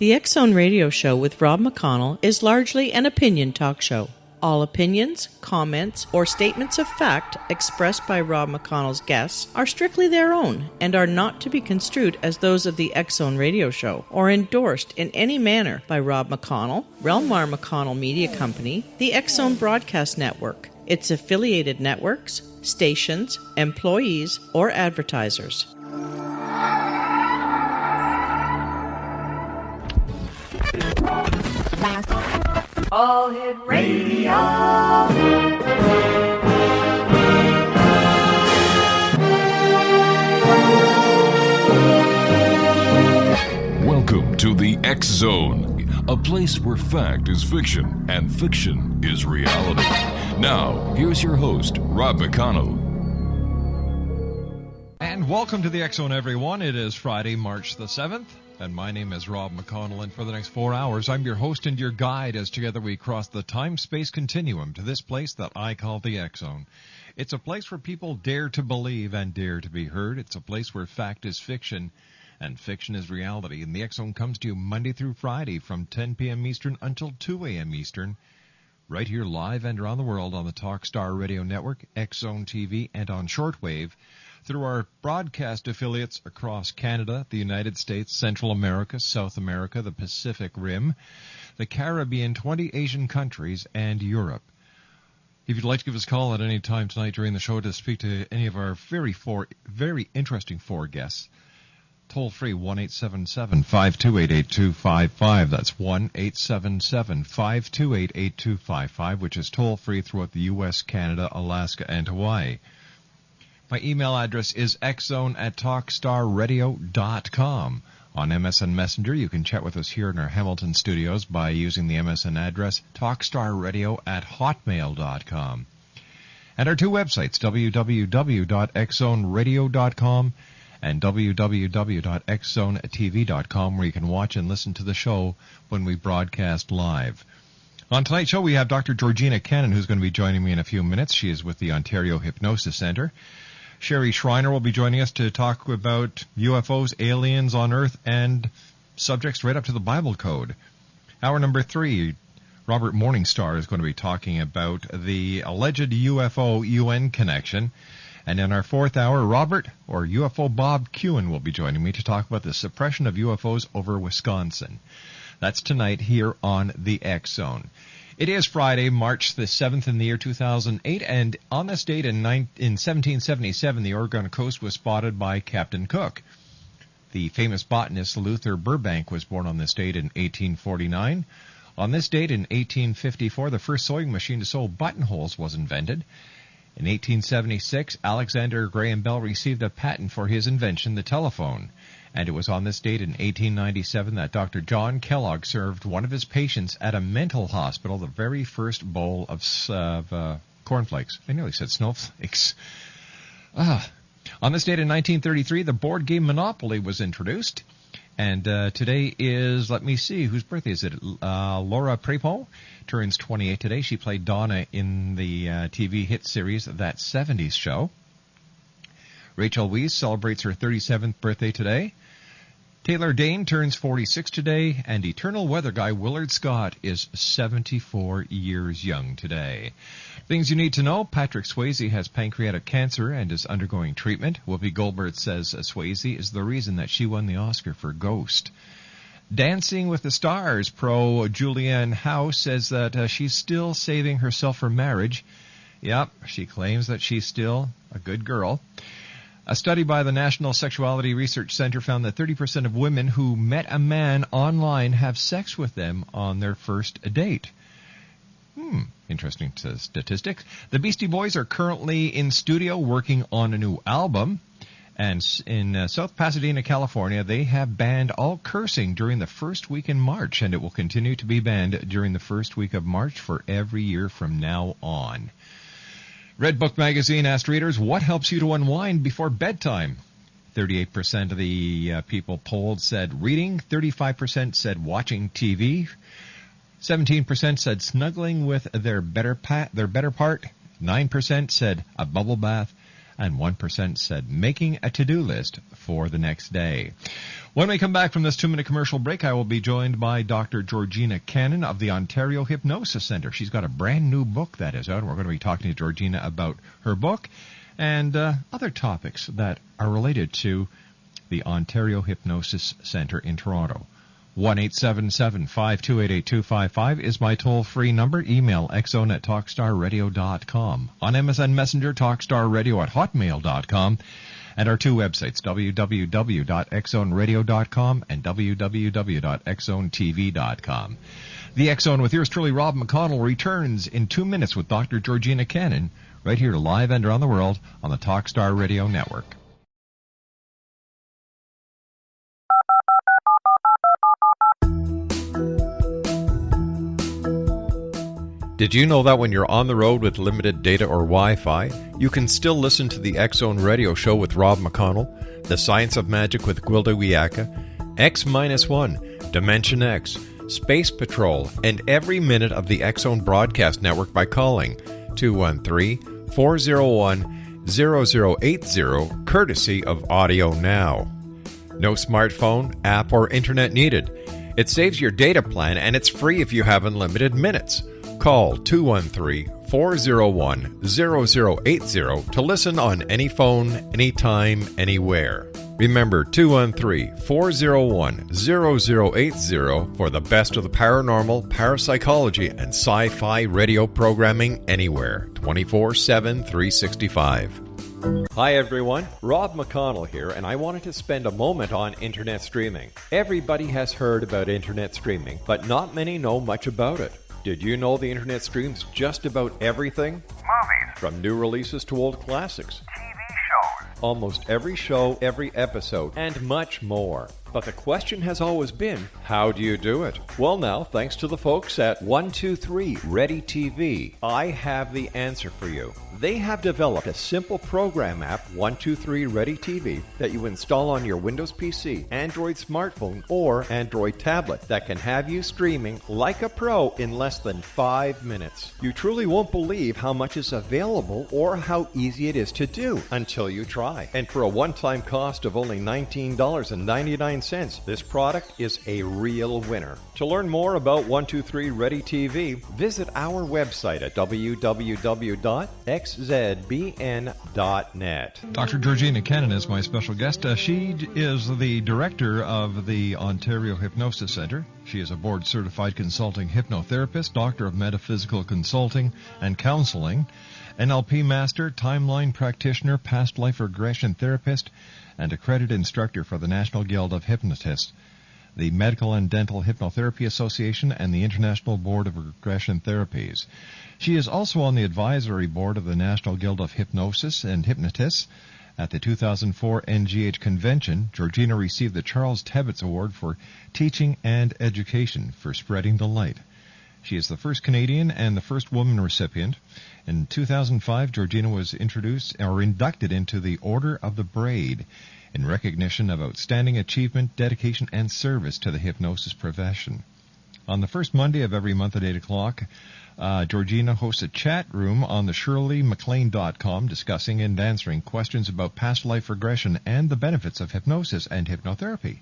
The X-Zone Radio Show with Rob McConnell is largely an opinion talk show. All opinions, comments, or statements of fact expressed by Rob McConnell's guests are strictly their own and are not to be construed as those of the X-Zone Radio Show or endorsed in any manner by Rob McConnell, Relmar McConnell Media Company, the X-Zone Broadcast Network, its affiliated networks, stations, employees, or advertisers. All Hit Radio. Welcome to the X-Zone, a place where fact is fiction and fiction is reality. Now, here's your host, Rob McConnell. And welcome to the X-Zone, everyone. It is Friday, March the 7th. And my name is Rob McConnell, and for the next 4 hours, I'm your host and your guide as together we cross the time-space continuum to this place that I call the X-Zone. It's a place where people dare to believe and dare to be heard. It's a place where fact is fiction and fiction is reality. And the X-Zone comes to you Monday through Friday from 10 p.m. Eastern until 2 a.m. Eastern, right here live and around the world on the Talkstar Radio Network, X-Zone TV, and on shortwave, through our broadcast affiliates across Canada, the United States, Central America, South America, the Pacific Rim, the Caribbean, 20 Asian countries, and Europe. If you'd like to give us a call at any time tonight during the show to speak to any of our very interesting four guests, toll free 1-877-528-8255. That's 1-877-528-8255, which is toll free throughout the U.S., Canada, Alaska, and Hawaii. My email address is xzone@talkstarradio.com. On MSN Messenger, you can chat with us here in our Hamilton studios by using the MSN address talkstarradio@hotmail.com. And our two websites, www.xzoneradio.com and www.xzonetv.com, where you can watch and listen to the show when we broadcast live. On tonight's show, we have Dr. Georgina Cannon, who's going to be joining me in a few minutes. She is with the Ontario Hypnosis Center. Sherry Schreiner will be joining us to talk about UFOs, aliens on Earth, and subjects right up to the Bible Code. Hour number 3, Robert Morningstar is going to be talking about the alleged UFO-UN connection. And in our 4th hour, Robert, or UFO Bob Kewen, will be joining me to talk about the suppression of UFOs over Wisconsin. That's tonight here on the X-Zone. It is Friday, March the 7th in the year 2008, and on this date in 1777, the Oregon coast was spotted by Captain Cook. The famous botanist Luther Burbank was born on this date in 1849. On this date in 1854, the first sewing machine to sew buttonholes was invented. In 1876, Alexander Graham Bell received a patent for his invention, the telephone. And it was on this date in 1897 that Dr. John Kellogg served one of his patients at a mental hospital the very first bowl of cornflakes. I nearly said snowflakes. On this date in 1933, the board game Monopoly was introduced. And today is, let me see, whose birthday is it? Laura Prepon turns 28 today. She played Donna in the TV hit series That 70s Show. Rachel Weisz celebrates her 37th birthday today. Taylor Dane turns 46 today, and Eternal Weather Guy Willard Scott is 74 years young today. Things you need to know: Patrick Swayze has pancreatic cancer and is undergoing treatment. Whoopi Goldberg says Swayze is the reason that she won the Oscar for Ghost. Dancing with the Stars pro Julianne Howe says that she's still saving herself for marriage. Yep, she claims that she's still a good girl. A study by the National Sexuality Research Center found that 30% of women who met a man online have sex with them on their first date. Interesting statistics. The Beastie Boys are currently in studio working on a new album. And in South Pasadena, California, they have banned all cursing during the first week in March, and it will continue to be banned during the first week of March for every year from now on. Red Book Magazine asked readers, what helps you to unwind before bedtime? 38% of the people polled said reading, 35% said watching TV, 17% said snuggling with their better part, 9% said a bubble bath, and 1% said making a to-do list for for the next day. When we come back from this 2-minute commercial break, I will be joined by Dr. Georgina Cannon of the Ontario Hypnosis Centre. She's got a brand new book that is out, and we're going to be talking to Georgina about her book and other topics that are related to the Ontario Hypnosis Centre in Toronto. 1-877-528-8255 is my toll-free number. Email xzone@talkstarradio.com. On MSN Messenger, talkstarradio@hotmail.com. And our two websites, www.xzoneradio.com and www.xzonetv.com. The X Zone with yours truly, Rob McConnell, returns in 2 minutes with Dr. Georgina Cannon, right here live and around the world on the Talkstar Radio Network. Did you know that when you're on the road with limited data or Wi-Fi, you can still listen to the X Zone Radio Show with Rob McConnell, The Science of Magic with Gwilda Wiyaka, X-1, Dimension X, Space Patrol, and every minute of the X Zone Broadcast Network by calling 213-401-0080, courtesy of Audio Now. No smartphone, app, or internet needed. It saves your data plan, and it's free if you have unlimited minutes. Call 213-401-0080 to listen on any phone, anytime, anywhere. Remember, 213-401-0080 for the best of the paranormal, parapsychology, and sci-fi radio programming anywhere, 24/7, 365. Hi everyone, Rob McConnell here, and I wanted to spend a moment on internet streaming. Everybody has heard about internet streaming, but not many know much about it. Did you know the internet streams just about everything? Movies. From new releases to old classics. TV shows. Almost every show, every episode, and much more. But the question has always been, how do you do it? Well now, thanks to the folks at 123 Ready TV, I have the answer for you. They have developed a simple program app, 123 Ready TV, that you install on your Windows PC, Android smartphone, or Android tablet that can have you streaming like a pro in less than 5 minutes. You truly won't believe how much is available or how easy it is to do until you try. And for a one-time cost of only $19.99, this product is a real winner. To learn more about 123 Ready TV, visit our website at www.xzbn.net. Dr. Georgina Cannon is my special guest. She is the director of the Ontario Hypnosis Centre. She is a board-certified consulting hypnotherapist, doctor of metaphysical consulting and counseling, NLP Master, timeline practitioner, past life regression therapist, and accredited instructor for the National Guild of Hypnotists, the Medical and Dental Hypnotherapy Association, and the International Board of Regression Therapies. She is also on the advisory board of the National Guild of Hypnosis and Hypnotists. At the 2004 NGH Convention, Georgina received the Charles Tebbetts Award for Teaching and Education for spreading the light. She is the first Canadian and the first woman recipient. In 2005, Georgina was inducted into the Order of the Braid in recognition of outstanding achievement, dedication, and service to the hypnosis profession. On the first Monday of every month at 8 o'clock, Georgina hosts a chat room on the ShirleyMacLean.com discussing and answering questions about past life regression and the benefits of hypnosis and hypnotherapy.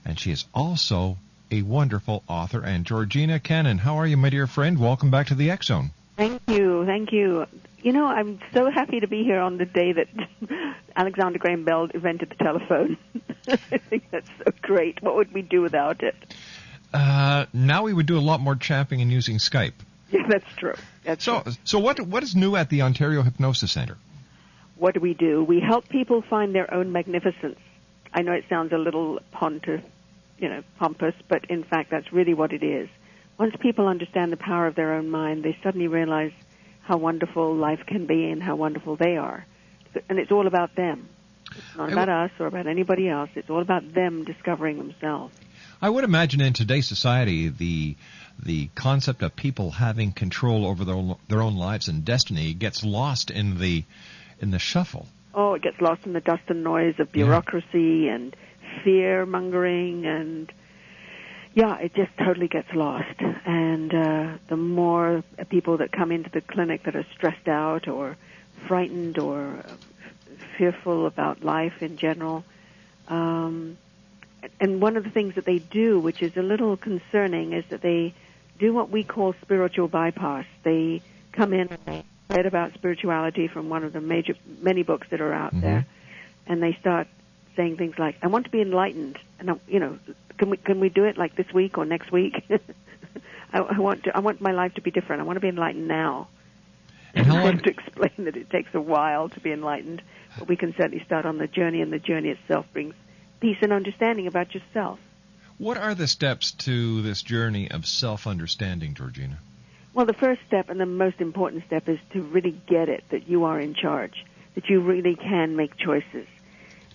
And she is also a wonderful author. And Georgina Cannon, how are you, my dear friend? Welcome back to the X Zone. Thank you. You know, I'm so happy to be here on the day that Alexander Graham Bell invented the telephone. I think that's so great. What would we do without it? Now we would do a lot more chapping and using Skype. Yeah, that's true. So what is new at the Ontario Hypnosis Centre? What do? We help people find their own magnificence. I know it sounds a little pompous, but in fact that's really what it is. Once people understand the power of their own mind, they suddenly realize how wonderful life can be and how wonderful they are. And it's all about them. It's not about us or about anybody else. It's all about them discovering themselves. I would imagine in today's society the concept of people having control over their own lives and destiny gets lost in the shuffle. Oh, it gets lost in the dust and noise of bureaucracy and fear-mongering, and it just totally gets lost. And the more people that come into the clinic that are stressed out or frightened or fearful about life in general, And one of the things that they do, which is a little concerning, is that they do what we call spiritual bypass. They come in and they read about spirituality from one of the many books that are out there, and they start saying things like, "I want to be enlightened," and can we do it like this week or next week? I want my life to be different. I want to be enlightened now. And I have to explain that it takes a while to be enlightened, but we can certainly start on the journey, and the journey itself brings peace and understanding about yourself. What are the steps to this journey of self-understanding, Georgina? Well, the first step and the most important step is to really get it, that you are in charge, that you really can make choices.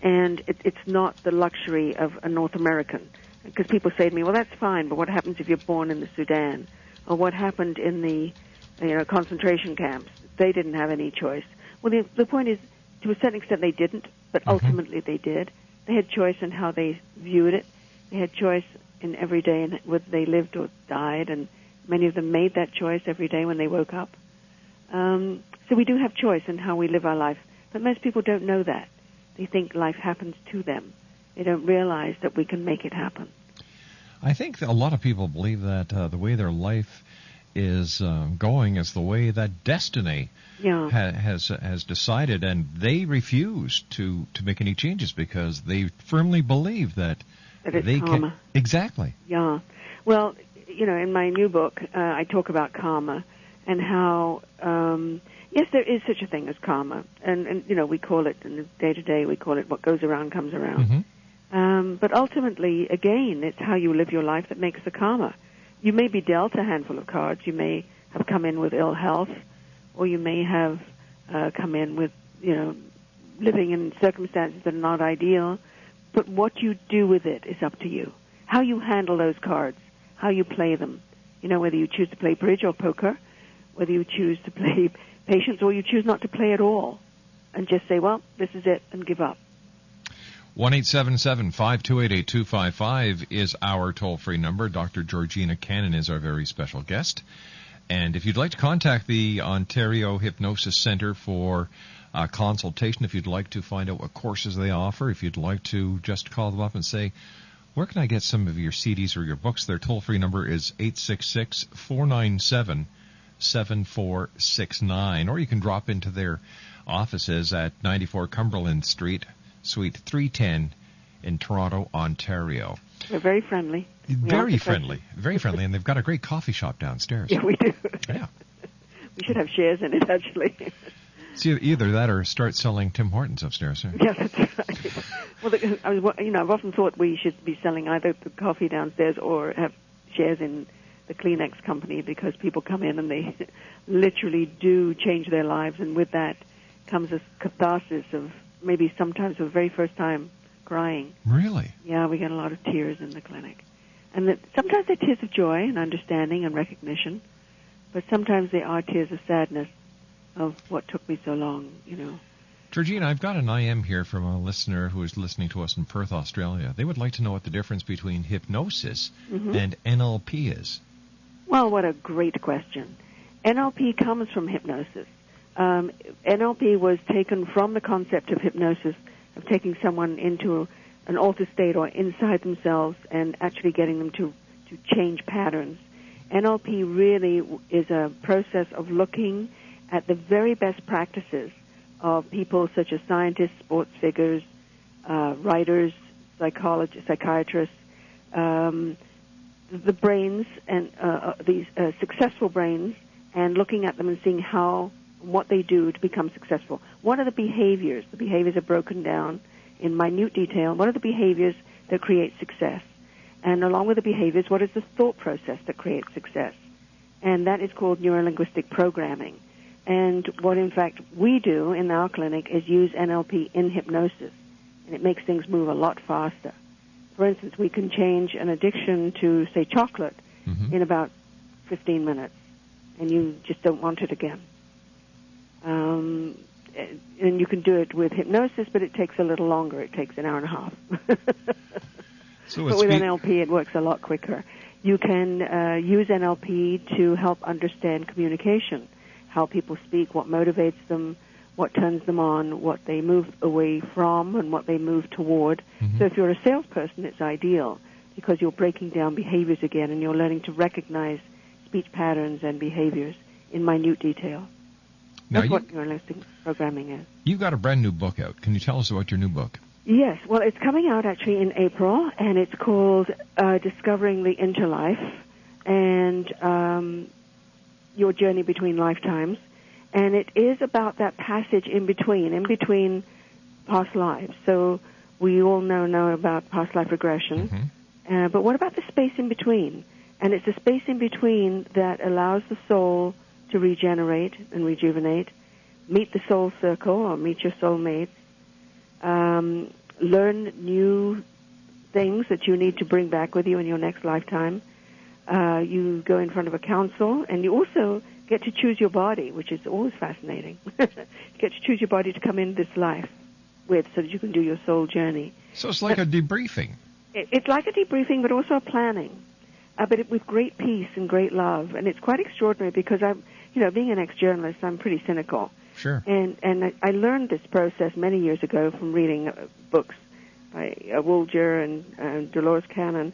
And it's not the luxury of a North American. Because people say to me, well, that's fine, but what happens if you're born in the Sudan? Or what happened in the concentration camps? They didn't have any choice. Well, the point is, to a certain extent they didn't, but ultimately they did. They had choice in how they viewed it. They had choice in every day in whether they lived or died, and many of them made that choice every day when they woke up. So we do have choice in how we live our life, but most people don't know that. They think life happens to them. They don't realize that we can make it happen. I think that a lot of people believe that the way their life is going is the way that destiny has decided, and they refuse to make any changes because they firmly believe that they karma. Can. Exactly. Yeah. Well, in my new book, I talk about karma and how, yes, there is such a thing as karma, and we call it in the day-to-day, we call it what goes around comes around. But ultimately, again, it's how you live your life that makes the karma. You may be dealt a handful of cards. You may have come in with ill health, or you may have come in with, living in circumstances that are not ideal. But what you do with it is up to you. How you handle those cards, how you play them. Whether you choose to play bridge or poker, whether you choose to play patience or you choose not to play at all, and just say, well, this is it, and give up. 1-877-528-8255 is our toll-free number. Dr. Georgina Cannon is our very special guest. And if you'd like to contact the Ontario Hypnosis Center for consultation, if you'd like to find out what courses they offer, if you'd like to just call them up and say, where can I get some of your CDs or your books, their toll-free number is 866-497-7469. Or you can drop into their offices at 94 Cumberland Street, Suite 310 in Toronto, Ontario. They're very friendly. Very friendly, and they've got a great coffee shop downstairs. Yeah, we do. Yeah. We should have shares in it, actually. See, either that or start selling Tim Hortons upstairs. Huh? Yeah, that's right. Well, I've often thought we should be selling either the coffee downstairs or have shares in the Kleenex company, because people come in and they literally do change their lives, and with that comes a catharsis of maybe sometimes for the very first time crying. Really? Yeah, we get a lot of tears in the clinic. And sometimes they're tears of joy and understanding and recognition, but sometimes they are tears of sadness of what took me so long, Georgina, I've got an IM here from a listener who is listening to us in Perth, Australia. They would like to know what the difference between hypnosis and NLP is. Well, what a great question. NLP comes from hypnosis. NLP was taken from the concept of hypnosis, of taking someone into an altered state or inside themselves and actually getting them to change patterns. NLP really is a process of looking at the very best practices of people such as scientists, sports figures, writers, psychologists, psychiatrists, the brains, and these successful brains, and looking at them and seeing what they do to become successful. What are the behaviors? The behaviors are broken down in minute detail. What are the behaviors that create success? And along with the behaviors, what is the thought process that creates success? And that is called neurolinguistic programming. And what, in fact, we do in our clinic is use NLP in hypnosis, and it makes things move a lot faster. For instance, we can change an addiction to, say, chocolate in about 15 minutes, and you just don't want it again. And you can do it with hypnosis, but it takes a little longer. It takes an hour and a half. But with NLP, it works a lot quicker. You can use NLP to help understand communication, how people speak, what motivates them, what turns them on, what they move away from, and what they move toward. So if you're a salesperson, it's ideal because you're breaking down behaviors again and you're learning to recognize speech patterns and behaviors in minute detail. Now That's what neurolinguistic programming is. You've got a brand new book out. Can you tell us about your new book? Yes, well, it's coming out actually in April, and it's called Discovering the Interlife and Your Journey Between Lifetimes. And it is about that passage in between past lives. So we all know about past life regression. But what about the space in between? And it's the space in between that allows the soul to regenerate and rejuvenate, meet the soul circle or meet your soulmates, learn new things that you need to bring back with you in your next lifetime. You go in front of a council, and you also get to choose your body, which is always fascinating. You get to choose your body to come in this life with so that you can do your soul journey. So it's like a debriefing. It's like a debriefing, but also a planning, but with great peace and great love. And it's quite extraordinary because being an ex-journalist, I'm pretty cynical. Sure. And I learned this process many years ago from reading books by Woolger and Dolores Cannon,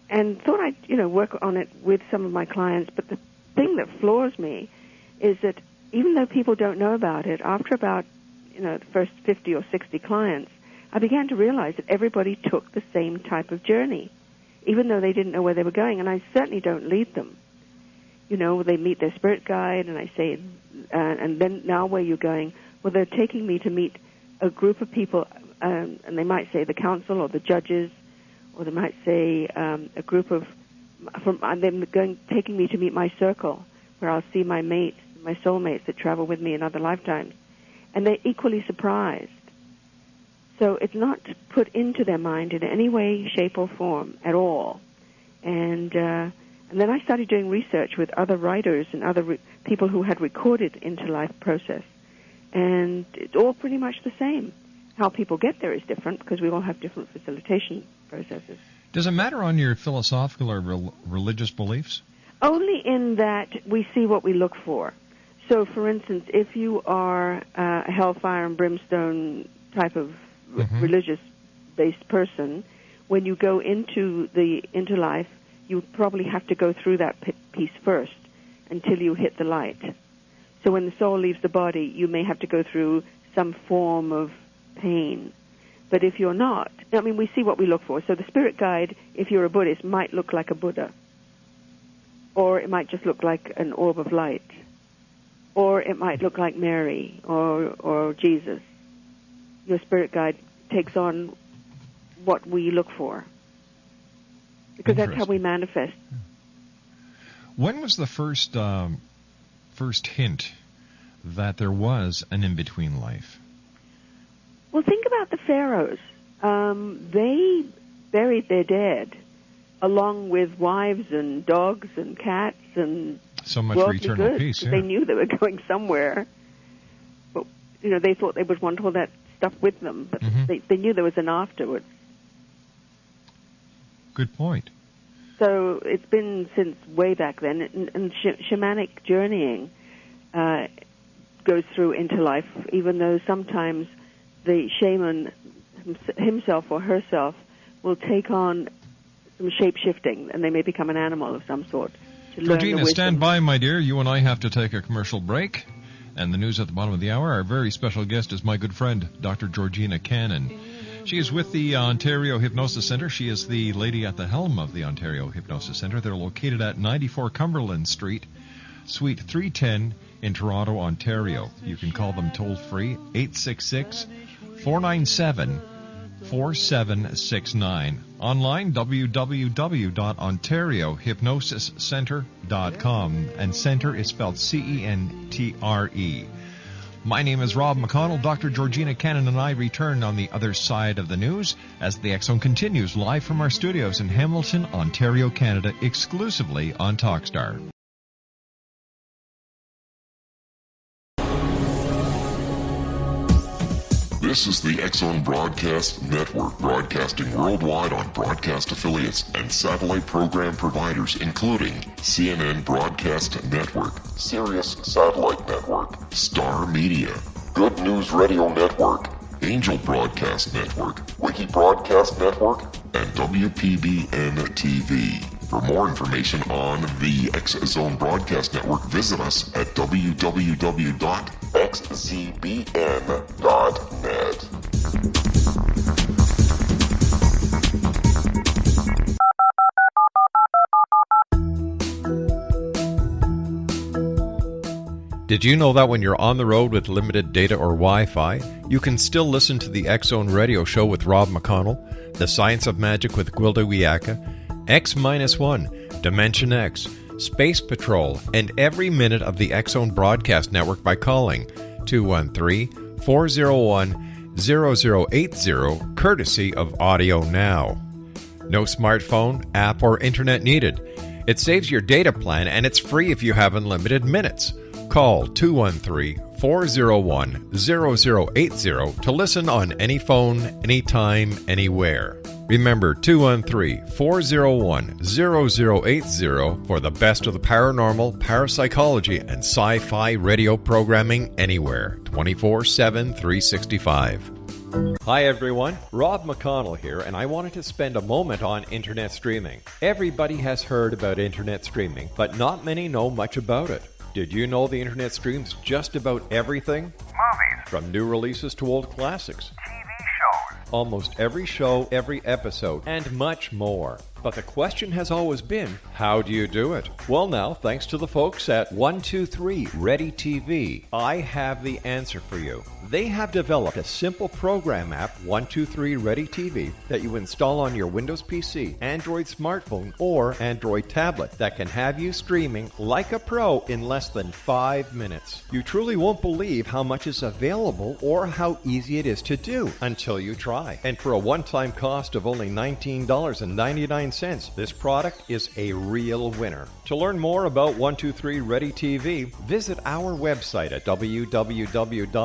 and thought I'd work on it with some of my clients. But the thing that floors me is that even though people don't know about it, after about the first 50 or 60 clients, I began to realize that everybody took the same type of journey, even though they didn't know where they were going. And I certainly don't lead them. They meet their spirit guide, and I say, and then now where you're going? Well, they're taking me to meet a group of people, and they might say the council or the judges, or they might say a group of, taking me to meet my circle, where I'll see my mates, my soulmates that travel with me in other lifetimes. And they're equally surprised. So it's not put into their mind in any way, shape, or form at all. And then I started doing research with other writers and other people who had recorded interlife process. And it's all pretty much the same. How people get there is different because we all have different facilitation processes. Does it matter on your philosophical or religious beliefs? Only in that we see what we look for. So, for instance, if you are a hellfire and brimstone type of religious-based person, when you go into the interlife, you probably have to go through that piece first until you hit the light. So when the soul leaves the body, you may have to go through some form of pain. But if you're not, we see what we look for. So the spirit guide, if you're a Buddhist, might look like a Buddha. Or it might just look like an orb of light. Or it might look like Mary or Jesus. Your spirit guide takes on what we look for. Because that's how we manifest. When was the first hint that there was an in-between life? Well, think about the pharaohs. They buried their dead along with wives and dogs and cats and so much for eternal goods. peace. Yeah. They knew they were going somewhere, but they thought they would want all that stuff with them. But they knew there was an afterwards. Good point. So it's been since way back then, and shamanic journeying goes through interlife, even though sometimes the shaman himself or herself will take on some shape-shifting, and they may become an animal of some sort. Georgina, stand by, my dear. You and I have to take a commercial break. And the news at the bottom of the hour, our very special guest is my good friend, Dr. Georgina Cannon. She is with the Ontario Hypnosis Center. She is the lady at the helm of the Ontario Hypnosis Center. They're located at 94 Cumberland Street, Suite 310 in Toronto, Ontario. You can call them toll-free, 866-497-4769. Online, www.ontariohypnosiscenter.com. And center is spelled C-E-N-T-R-E. My name is Rob McConnell. Dr. Georgina Cannon and I return on the other side of the news as the X Zone continues live from our studios in Hamilton, Ontario, Canada, exclusively on Talkstar. This is the X Zone Broadcast Network, broadcasting worldwide on broadcast affiliates and satellite program providers, including CNN Broadcast Network, Sirius Satellite Network, Star Media, Good News Radio Network, Angel Broadcast Network, Wiki Broadcast Network, and WPBN TV. For more information on the X Zone Broadcast Network, visit us at www.xzbn.net. Did you know that when you're on the road with limited data or Wi-Fi, you can still listen to the X Zone Radio Show with Rob McConnell, The Science of Magic with Gwilda Wiyaka, X-1, Dimension X, Space Patrol, and every minute of the X Zone Broadcast Network by calling 213-401-0080, courtesy of Audio Now. No smartphone, app, or internet needed. It saves your data plan, and it's free if you have unlimited minutes. Call 213-401-0080 to listen on any phone, anytime, anywhere. Remember 213-401-0080 for the best of the paranormal, parapsychology, and sci-fi radio programming anywhere, 24/7, 365. Hi everyone, Rob McConnell here, and I wanted to spend a moment on internet streaming. Everybody has heard about internet streaming, but not many know much about it. Did you know the internet streams just about everything? Movies. From new releases to old classics. TV shows. Almost every show, every episode, and much more. But the question has always been, how do you do it? Well now, thanks to the folks at 123 Ready TV, I have the answer for you. They have developed a simple program app, 123 Ready TV, that you install on your Windows PC, Android smartphone, or Android tablet that can have you streaming like a pro in less than 5 minutes. You truly won't believe how much is available or how easy it is to do until you try. And for a one-time cost of only $19.99, this product is a real winner. To learn more about 123 Ready TV, visit our website at www.xzbn.net.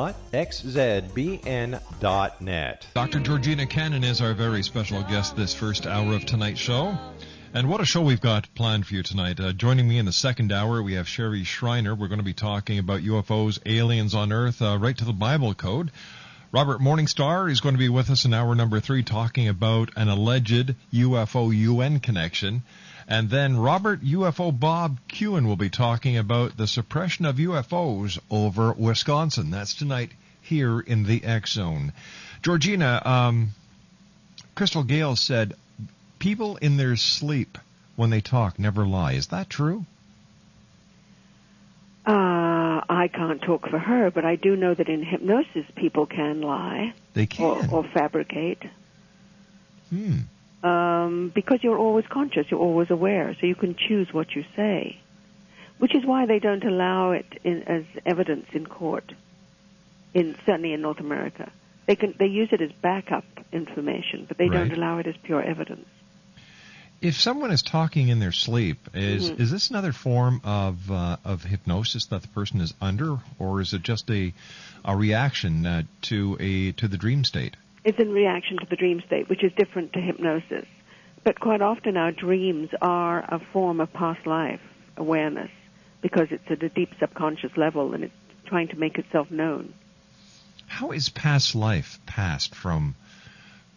Dr. Georgina Cannon is our very special guest this first hour of tonight's show. And what a show we've got planned for you tonight. Joining me in the second hour, we have Sherry Schreiner. We're going to be talking about UFOs, aliens on Earth, right to the Bible code. Robert Morningstar is going to be with us in hour number 3 talking about an alleged UFO-UN connection. And then Robert UFO Bob Kewen will be talking about the suppression of UFOs over Wisconsin. That's tonight here in the X Zone. Georgina, Crystal Gale said, people in their sleep when they talk never lie. Is that true? I can't talk for her, but I do know that in hypnosis people can lie. They can. Or fabricate. Because you're always conscious, you're always aware, so you can choose what you say. Which is why they don't allow it as evidence in court, certainly in North America. They use it as backup information, but they don't allow it as pure evidence. If someone is talking in their sleep, is this another form of hypnosis that the person is under, or is it just a reaction to the dream state? It's in reaction to the dream state, which is different to hypnosis. But quite often our dreams are a form of past life awareness because it's at a deep subconscious level and it's trying to make itself known. How is past life passed from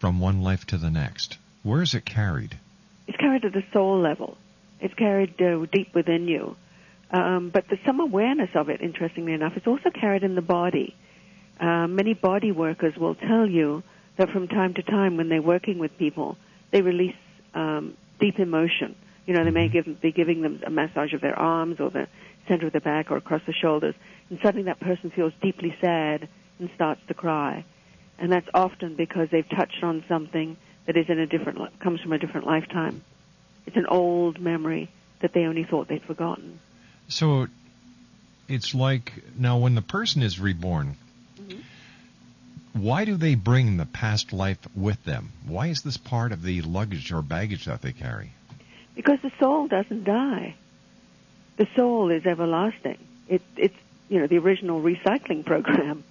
one life to the next? Where is it carried? It's carried at the soul level. It's carried deep within you. But there's some awareness of it, interestingly enough. It's also carried in the body. Many body workers will tell you that from time to time when they're working with people, they release deep emotion. You know, they may be giving them a massage of their arms or the center of the back or across the shoulders, and suddenly that person feels deeply sad and starts to cry. And that's often because they've touched on something that is comes from a different lifetime. It's an old memory that they only thought they'd forgotten. So it's like, now when the person is reborn, why do they bring the past life with them? Why is this part of the luggage or baggage that they carry? Because the soul doesn't die. The soul is everlasting. It's the original recycling program.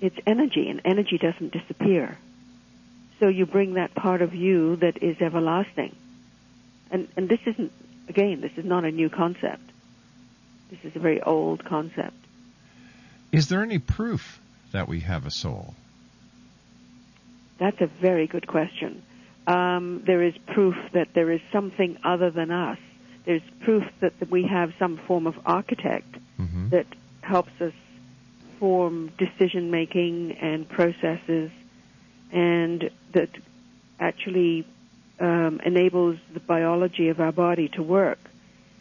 It's energy, and energy doesn't disappear. So you bring that part of you that is everlasting. And this is not a new concept. This is a very old concept. Is there any proof that we have a soul? That's a very good question. There is proof that there is something other than us. There's proof that we have some form of architect that helps us form decision-making and processes, and that actually enables the biology of our body to work.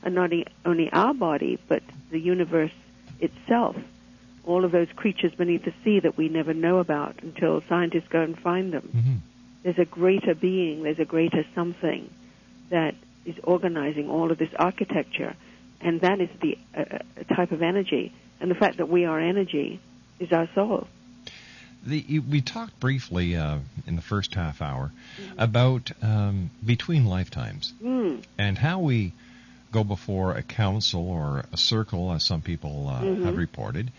And not only our body, but the universe itself. All of those creatures beneath the sea that we never know about until scientists go and find them. There's a greater being, there's a greater something that is organizing all of this architecture, and that is the type of energy. And the fact that we are energy is our soul. We talked briefly in the first half hour about between lifetimes and how we go before a council or a circle, as some people have reported,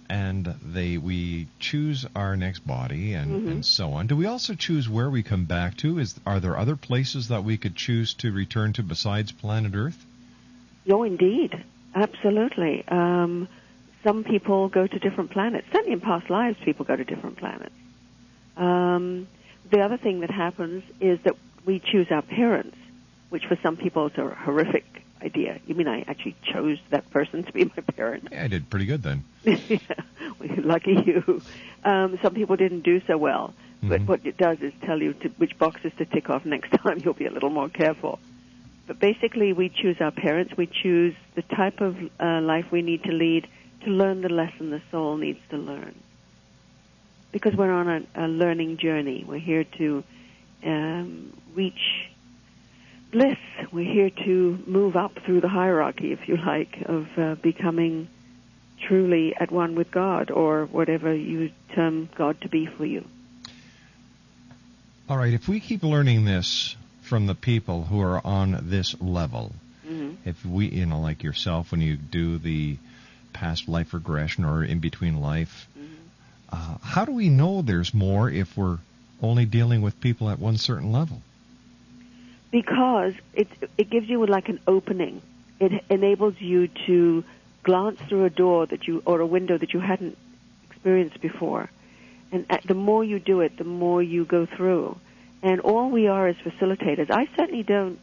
and we choose our next body and so on. Do we also choose where we come back to? Are there other places that we could choose to return to besides planet Earth? Oh, indeed. Absolutely. Some people go to different planets. Certainly in past lives, people go to different planets. The other thing that happens is that we choose our parents, which for some people is a horrific idea. You mean I actually chose that person to be my parent? Yeah, I did pretty good then. Yeah, lucky you. Some people didn't do so well, but what it does is tell you which boxes to tick off next time. You'll be a little more careful. But basically, we choose our parents. We choose the type of life we need to lead to learn the lesson the soul needs to learn. Because we're on a learning journey. We're here to reach bliss. We're here to move up through the hierarchy, if you like, of becoming truly at one with God, or whatever you term God to be for you. All right, if we keep learning this from the people who are on this level, if we, like yourself, when you do the past life regression or in between life, how do we know there's more if we're only dealing with people at one certain level? Because it gives you like an opening. It enables you to glance through a door or a window that you hadn't experienced before. And the more you do it, the more you go through. And all we are is facilitators. I certainly don't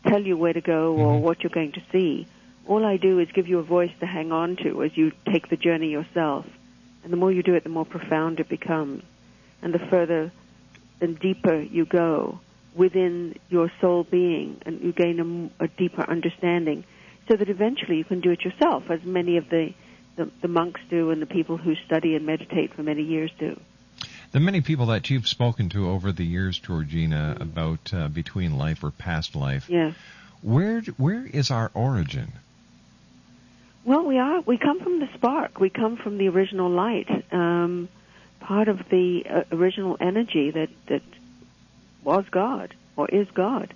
tell you where to go or what you're going to see. All I do is give you a voice to hang on to as you take the journey yourself. And the more you do it, the more profound it becomes. And the further and deeper you go within your soul being, and you gain a deeper understanding, so that eventually you can do it yourself, as many of the monks do and the people who study and meditate for many years do. The many people that you've spoken to over the years, Georgina, about between life or past life, where is our origin? Well, we come from the spark. We come from the original light, part of the original energy that was God or is God.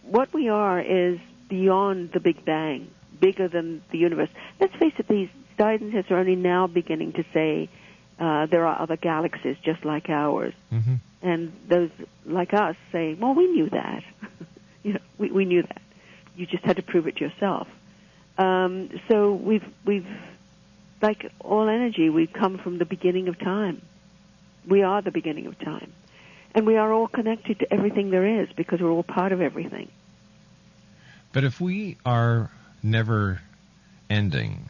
What we are is beyond the Big Bang, bigger than the universe. Let's face it, these scientists are only now beginning to say there are other galaxies just like ours. And those like us say, well, we knew that. We knew that. You just had to prove it yourself. So we've, like all energy, we've come from the beginning of time. We are the beginning of time. And we are all connected to everything there is because we're all part of everything. But if we are never ending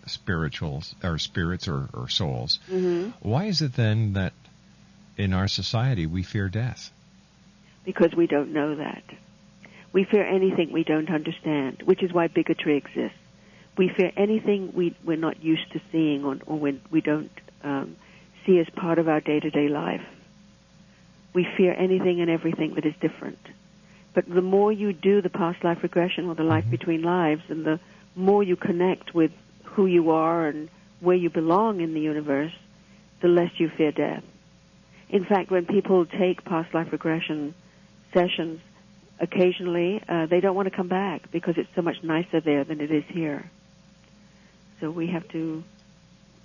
spirituals or spirits or souls, why is it then that in our society we fear death? Because we don't know that. We fear anything we don't understand, which is why bigotry exists. We fear anything we're not used to seeing or we don't see as part of our day-to-day life. We fear anything and everything that is different. But the more you do the past life regression or the life between lives, and the more you connect with who you are and where you belong in the universe, the less you fear death. In fact, when people take past life regression sessions, occasionally they don't want to come back because it's so much nicer there than it is here. So we have to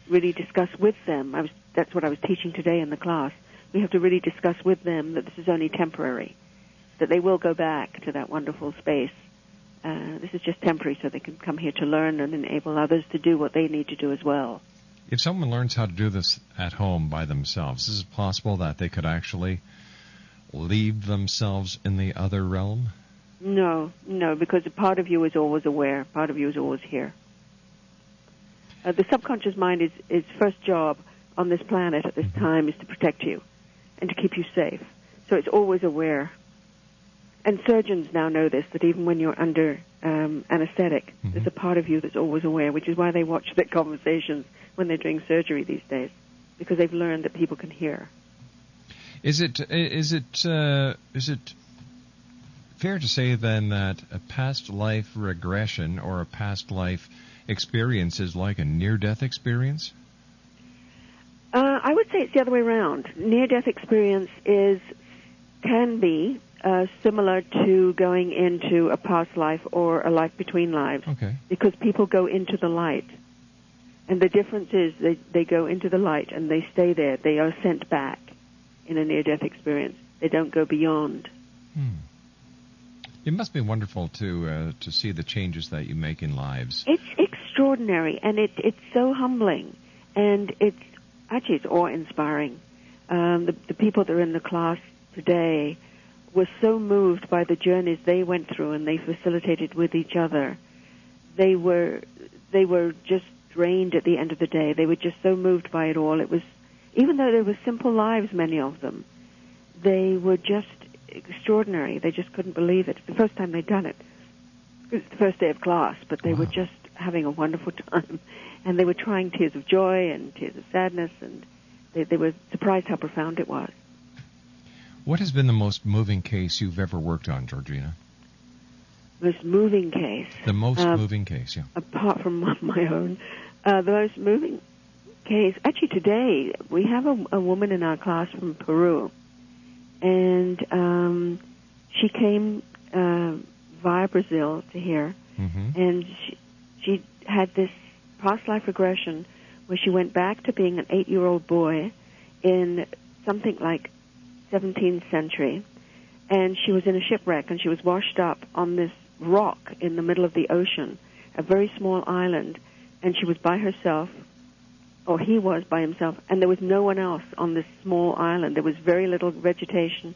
really discuss with them. That's what I was teaching today in the class. We have to really discuss with them that this is only temporary, that they will go back to that wonderful space. This is just temporary, so they can come here to learn and enable others to do what they need to do as well. If someone learns how to do this at home by themselves, is it possible that they could actually leave themselves in the other realm? No, because a part of you is always aware. Part of you is always here. The subconscious mind its first job on this planet at this time is to protect you and to keep you safe. So it's always aware. And surgeons now know this, that even when you're under anesthetic, there's a part of you that's always aware, which is why they watch their conversations when they're doing surgery these days, because they've learned that people can hear. Is it fair to say then that a past life regression or a past life experience is like a near-death experience? I would say it's the other way around. Near-death experience can be similar to going into a past life or a life between lives, because people go into the light. And the difference is they go into the light and they stay there. They are sent back in a near-death experience. They don't go beyond. It must be wonderful to see the changes that you make in lives. It's extraordinary, and it's so humbling, and it's awe-inspiring. The people that are in the class today were so moved by the journeys they went through, and they facilitated with each other. They were just drained at the end of the day. They were just so moved by it all. It was, even though they were simple lives, many of them, they were just extraordinary. They just couldn't believe it. The first time they'd done it. It was the first day of class, but they were just having a wonderful time. And they were trying tears of joy and tears of sadness, and they were surprised how profound it was. What has been the most moving case you've ever worked on, Georgina? Most moving case? The most moving case, yeah. Apart from my own. The most moving case, actually today, we have a woman in our class from Peru. And she came via Brazil to here. And she had this past life regression where she went back to being an 8-year-old boy in something like 17th century, and she was in a shipwreck, and she was washed up on this rock in the middle of the ocean, a very small island, and she was by herself, or he was by himself, and there was no one else on this small island. There was very little vegetation,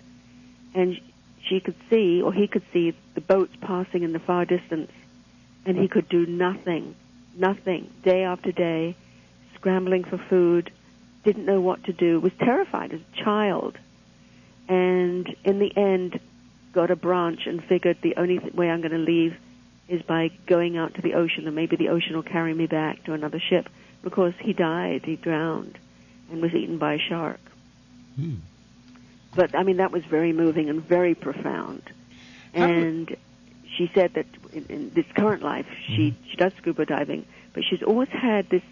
and she could see, or he could see, the boats passing in the far distance, and he could do nothing, day after day, scrambling for food, didn't know what to do, was terrified as a child, and in the end got a branch and figured the only way I'm going to leave is by going out to the ocean, and maybe the ocean will carry me back to another ship, because he died, he drowned, and was eaten by a shark. But, I mean, that was very moving and very profound. And she said that in this current life, she does scuba diving, but she's always had this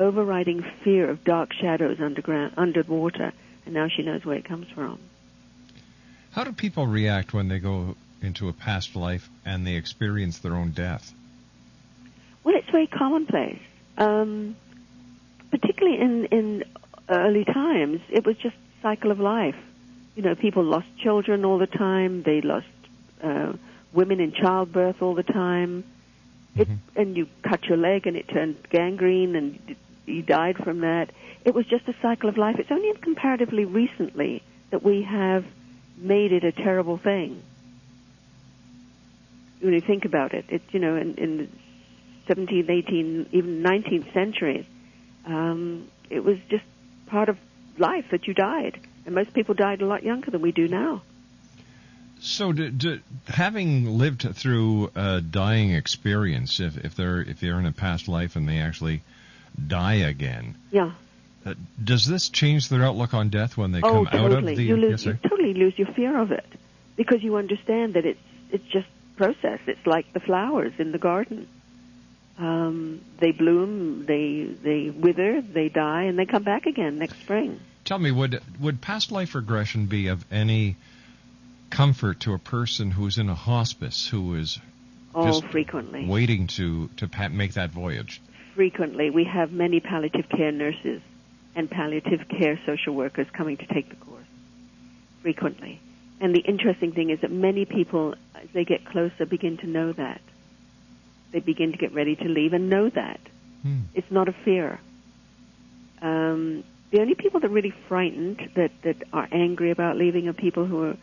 overriding fear of dark shadows underwater, and now she knows where it comes from. How do people react when they go into a past life and they experience their own death? Well, it's very commonplace. Particularly in early times, it was just a cycle of life. You know, people lost children all the time. They lost women in childbirth all the time. And you cut your leg and it turned gangrene and you died from that. It was just a cycle of life. It's only comparatively recently that we have made it a terrible thing. When you think about it, it's, you know, in the 17th, 18th, even 19th centuries, it was just part of life that you died. And most people died a lot younger than we do now. So, having lived through a dying experience, if they're in a past life and they actually die again, does this change their outlook on death when they come out of the? You totally lose your fear of it, because you understand that it's just process. It's like the flowers in the garden. They bloom, they wither, they die, and they come back again next spring. Tell me, would past life regression be of any comfort to a person who's in a hospice, who is just frequently waiting to make that voyage? Frequently. We have many palliative care nurses and palliative care social workers coming to take the course. Frequently. And the interesting thing is that many people, as they get closer, begin to know that. They begin to get ready to leave and know that. It's not a fear. The only people that are really frightened, that are angry about leaving, are people who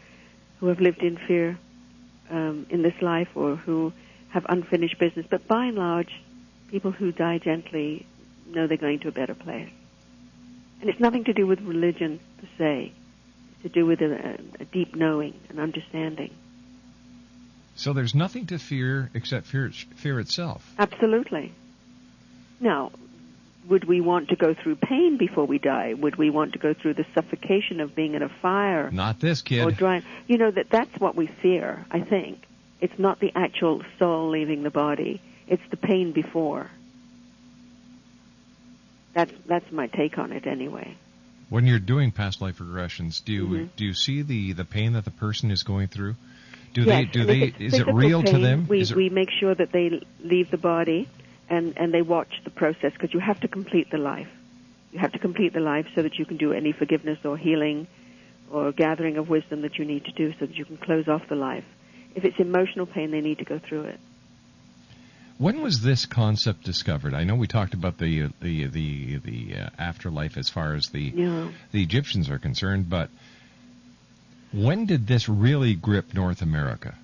have lived in fear in this life, or who have unfinished business. But by and large, people who die gently know they're going to a better place. And it's nothing to do with religion per se. It's to do with a deep knowing, an understanding. So there's nothing to fear except fear itself. Absolutely. Now, would we want to go through pain before we die? Would we want to go through the suffocation of being in a fire? Not this, kid. Or dry? You know, that's what we fear, I think. It's not the actual soul leaving the body. It's the pain before. That's my take on it anyway. When you're doing past life regressions, do you see the pain that the person is going through? Is it real pain, to them? We make sure that they leave the body and they watch the process, because you have to complete the life. You have to complete the life so that you can do any forgiveness or healing or gathering of wisdom that you need to do so that you can close off the life. If it's emotional pain, they need to go through it. When was this concept discovered? I know we talked about the afterlife as far as the Egyptians are concerned, but when did this really grip North America?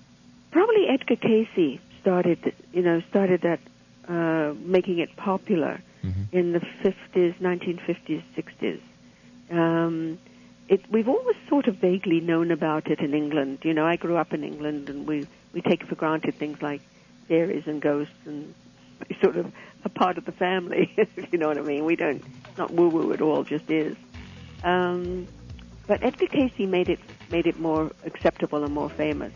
Probably Edgar Cayce started that, making it popular in the 50s, 1950s, 60s. We've always sort of vaguely known about it in England. You know, I grew up in England, and we take for granted things like fairies and ghosts, and sort of a part of the family, if you know what I mean. It's not woo-woo at all, just is. But Edgar Cayce made it more acceptable and more famous.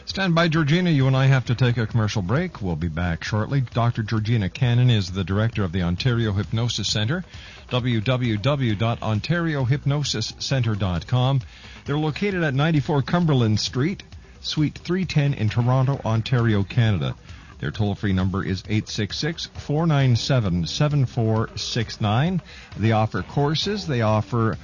Stand by, Georgina. You and I have to take a commercial break. We'll be back shortly. Dr. Georgina Cannon is the director of the Ontario Hypnosis Centre, www.ontariohypnosiscentre.com. They're located at 94 Cumberland Street, Suite 310 in Toronto, Ontario, Canada. Their toll-free number is 866-497-7469. They offer courses. They offer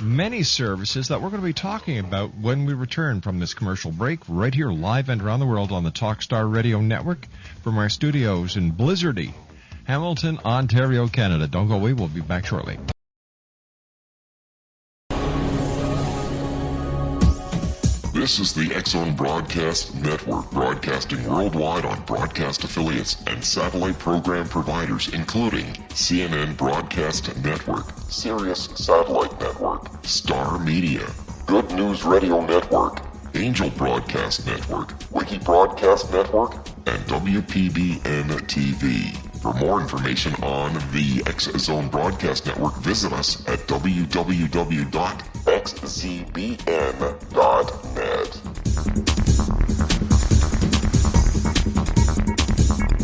many services that we're going to be talking about when we return from this commercial break, right here live and around the world on the Talkstar Radio Network from our studios in Blizzardy, Hamilton, Ontario, Canada. Don't go away. We'll be back shortly. This is the X-Zone Broadcast Network, broadcasting worldwide on broadcast affiliates and satellite program providers, including CNN Broadcast Network, Sirius Satellite Network, Star Media, Good News Radio Network, Angel Broadcast Network, Wiki Broadcast Network, and WPBN TV. For more information on the X-Zone Broadcast Network, visit us at www.xzbn.net.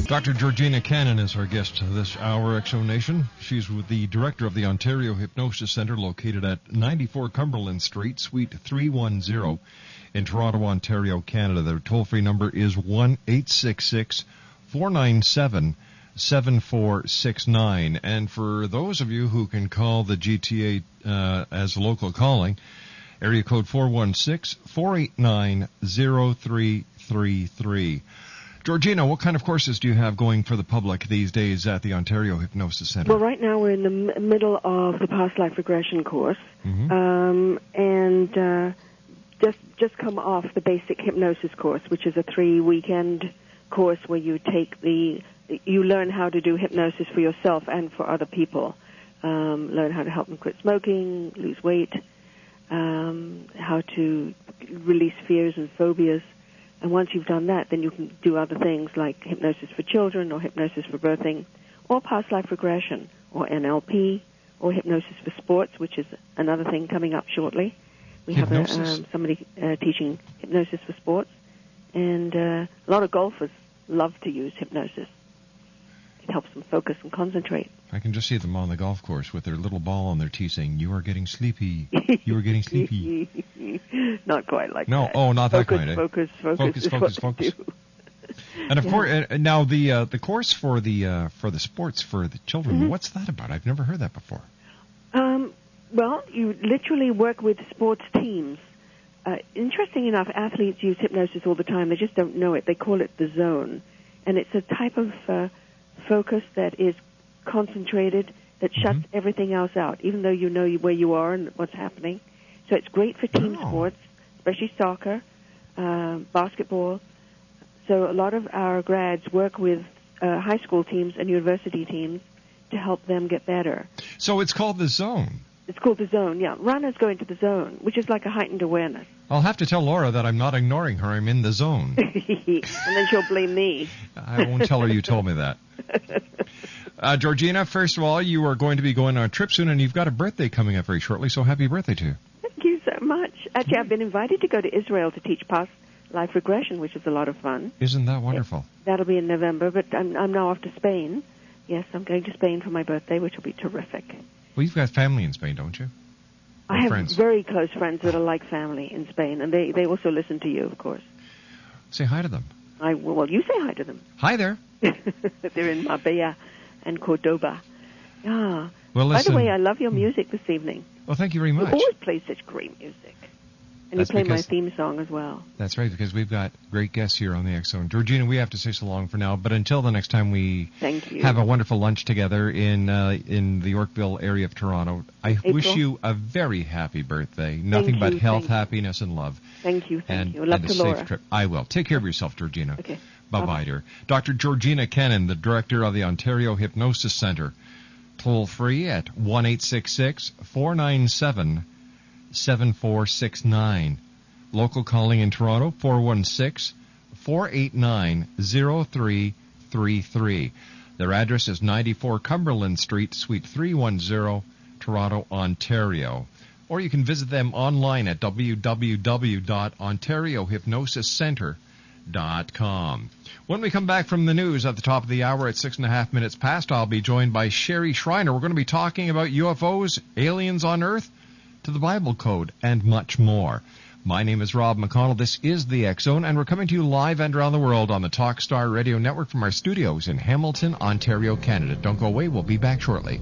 Dr. Georgina Cannon is our guest this hour, X-Zone Nation. She's the director of the Ontario Hypnosis Centre, located at 94 Cumberland Street, Suite 310 in Toronto, Ontario, Canada. Their toll-free number is 1-866-497-7469. And for those of you who can call the GTA as local calling, area code 416-489-0333. Georgina, what kind of courses do you have going for the public these days at the Ontario Hypnosis Centre? Well, right now we're in the middle of the past life regression course, and just come off the basic hypnosis course, which is a 3-weekend course where you learn how to do hypnosis for yourself and for other people. Learn how to help them quit smoking, lose weight, how to release fears and phobias. And once you've done that, then you can do other things like hypnosis for children or hypnosis for birthing or past life regression or NLP or hypnosis for sports, which is another thing coming up shortly. We have somebody teaching hypnosis for sports. And a lot of golfers love to use hypnosis. It helps them focus and concentrate. I can just see them on the golf course with their little ball on their tee saying, "You are getting sleepy. You are getting sleepy." Not quite like that. No, not that kind. Focus. And of course, now the course for the sports for the children. What's that about? I've never heard that before. Well, you literally work with sports teams. Interesting enough, athletes use hypnosis all the time. They just don't know it. They call it the zone, and it's a type of focus that is concentrated that shuts everything else out, even though you know where you are and what's happening. So it's great for team sports, especially soccer, basketball. So a lot of our grads work with high school teams and university teams to help them get better. So it's called the Zone. It's called the Zone, yeah. Runners go into the Zone, which is like a heightened awareness. I'll have to tell Laura that I'm not ignoring her. I'm in the zone. And then she'll blame me. I won't tell her you told me that. Georgina, first of all, you are going to be going on a trip soon, and you've got a birthday coming up very shortly, so happy birthday to you. Thank you so much. Actually, I've been invited to go to Israel to teach past life regression, which is a lot of fun. Isn't that wonderful? That'll be in November, but I'm now off to Spain. Yes, I'm going to Spain for my birthday, which will be terrific. Well, you've got family in Spain, don't you? Or I have friends? very close friends that are like family in Spain, and they also listen to you, of course. Say hi to them. Well, you say hi to them. Hi there. They're in Marbella and Cordoba. Ah. Well, By listen, the way, I love your music this evening. Well, thank you very You much. always play such great music. And That's you play my because- theme song as well. That's right, because we've got great guests here on the X Zone. Georgina, we have to say so long for now, but until the next time we Thank you. have a wonderful lunch together in the Yorkville area of Toronto, I wish you a very happy birthday. Nothing but health, happiness, and love. Thank you, and Love a to safe Laura. trip. I will. Take care of yourself, Georgina. Okay. Bye-bye, dear. Dr. Georgina Cannon, the director of the Ontario Hypnosis Centre. Toll free at 1-866-497-7469. Local calling in Toronto, 416-489-0333. Their address is 94 Cumberland Street, Suite 310, Toronto, Ontario. Or you can visit them online at www.ontariohypnosiscentre.com. When we come back from the news at the top of the hour at 6.5 minutes past, I'll be joined by Sherry Schreiner. We're going to be talking about UFOs, aliens on Earth, to the Bible Code, and much more. My name is Rob McConnell. This is the X Zone, and we're coming to you live and around the world on the Talkstar Radio Network from our studios in Hamilton, Ontario, Canada. Don't go away. We'll be back shortly.